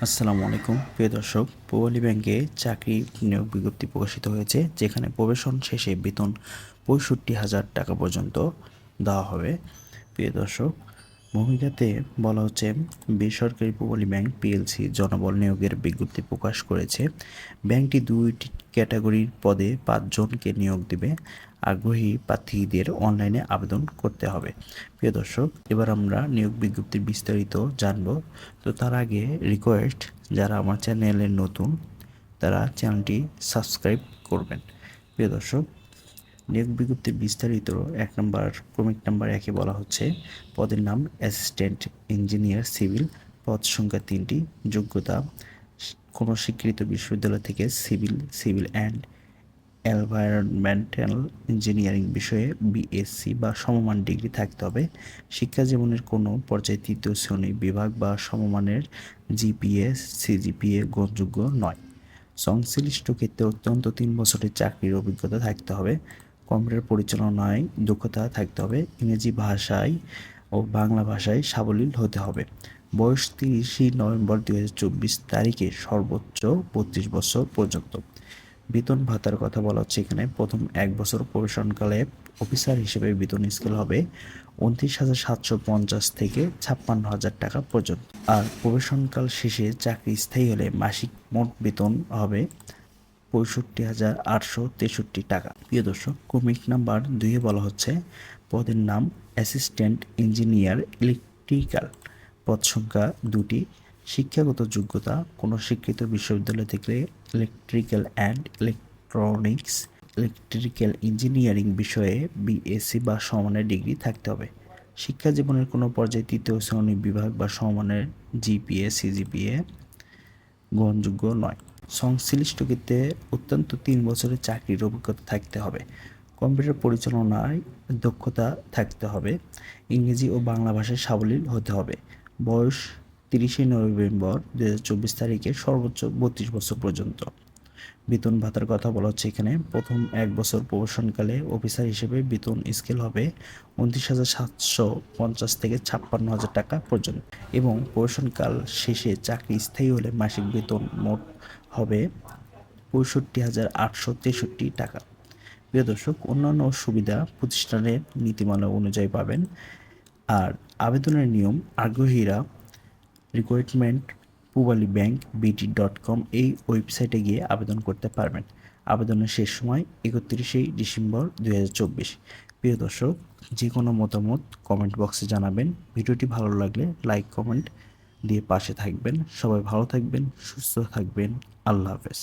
আসসালামু আলাইকুম প্রিয় দর্শক, পূবালী ব্যাংকে চাকরি নিয়োগ বিজ্ঞপ্তি প্রকাশিত হয়েছে, যেখানে প্রবেশন শেষে বেতন ৬৫,০০০ টাকা পর্যন্ত দেওয়া হবে। প্রিয় দর্শক, ভূমিকাতে বলা হচ্ছে বেসরকারি পূবালী ব্যাংক পিএলসি জনবল নিয়োগের বিজ্ঞপ্তি প্রকাশ করেছে। ব্যাংকটি ২টি ক্যাটাগরির পদে ৫ জনকে নিয়োগ দেবে। আগ্রহী প্রার্থীদের অনলাইনে আবেদন করতে হবে। প্রিয় দর্শক, এবার আমরা নিয়োগ বিজ্ঞপ্তির বিস্তারিত জানব। তো তার আগে রিকোয়েস্ট, যারা আমার চ্যানেলে নতুন তারা চ্যানেলটি সাবস্ক্রাইব করবেন। প্রিয় দর্শক, নিয়োগ বিজ্ঞপ্তির বিস্তারিত ক্রমিক নাম্বার 1-এ বলা হচ্ছে পদের নাম অ্যাসিস্ট্যান্ট ইঞ্জিনিয়ার সিভিল, পদ সংখ্যা 3টি, যোগ্যতা কোনো স্বীকৃত বিশ্ববিদ্যালয় থেকে সিভিল অ্যান্ড এনভায়রনমেন্টাল ইঞ্জিনিয়ারিং বিষয়ে বিএসসি বা সমমান ডিগ্রি থাকতে হবে। শিক্ষা জীবনের কোনো পর্যায়ে তৃতীয় শ্রেণী বিভাগ বা সমমানের জিপিএ সিজিপিএ গ্রহণযোগ্য নয়। সংশ্লিষ্ট ক্ষেত্রে অত্যন্ত 3 বছরের চাকরির অভিজ্ঞতা থাকতে হবে। কম্পিউটার পরিচালনায় দক্ষতা থাকতে হবে। ইংরেজি ভাষায় ও বাংলা ভাষায় সাবলীল হতে হবে। বয়স 30 নভেম্বর 2024 তারিখে সর্বোচ্চ 32 বছর পর্যন্ত। বেতন ভাতার কথা বলা হচ্ছে এখানে। প্রথম 1 বছর প্রবেশনকালে অফিসার হিসেবে বেতন স্কেল হবে 29,750 থেকে 56,000 টাকা পর্যন্ত। আর প্রবেশনকাল শেষে চাকরি স্থায়ী হলে মাসিক মোট বেতন হবে 65,863 টাকা। প্রিয় দর্শক, ক্রমিক নাম্বার 2-এ বলা হচ্ছে পদের নাম অ্যাসিস্ট্যান্ট ইঞ্জিনিয়ার ইলেকট্রিক্যাল, পদ সংখ্যা 2টি, শিক্ষাগত যোগ্যতা কোনো স্বীকৃত বিশ্ববিদ্যালয় থেকে ইলেকট্রিক্যাল অ্যান্ড ইলেকট্রিক্যাল ইঞ্জিনিয়ারিং বিষয়ে বিএসসি বা সমমানের ডিগ্রি থাকতে হবে। শিক্ষা জীবনের কোনো পর্যায়ে তৃতীয় শ্রেণী বিভাগ বা সমমানের জিপিএ সিজিপিএ গ্রহণযোগ্য নয়। সংশ্লিষ্ট ক্ষেত্রে অত্যন্ত 3 বছরের চাকরির অভিজ্ঞতা থাকতে হবে। কম্পিউটার পরিচালনায় দক্ষতা থাকতে হবে। ইংরেজি ও বাংলা ভাষায় সাবলীল হতে হবে। বয়স 30 নভেম্বর 2024 তারিখে সর্বোচ্চ 32 বছর পর্যন্ত। বেতন ভাতার কথা বলা হচ্ছে এখানে। প্রথম 1 বছর প্রবেশনকালে অফিসার হিসেবে বেতন স্কেল হবে 29,750 থেকে 56,000 টাকা পর্যন্ত এবং প্রবেশনকাল শেষে চাকরি স্থায়ী হলে মাসিক বেতন মোট হবে 65,863 টাকা। প্রিয় দর্শক, অন্যান্য সুবিধা প্রতিষ্ঠানের নীতিমালা অনুযায়ী পাবেন। আর আবেদনের নিয়ম, আগ্রহীরা রিক্রুটমেন্ট পূবালী ব্যাংক BT.com এই ওয়েবসাইটে গিয়ে আবেদন করতে পারবেন। আবেদনের শেষ সময় 31শে ডিসেম্বর 2024। প্রিয় দর্শক, যে কোনো মতামত কমেন্ট বক্সে জানাবেন। ভিডিওটি ভালো লাগলে লাইক কমেন্ট দিয়ে পাশে থাকবেন। সবাই ভালো থাকবেন, সুস্থ থাকবেন। আল্লাহ হাফেজ।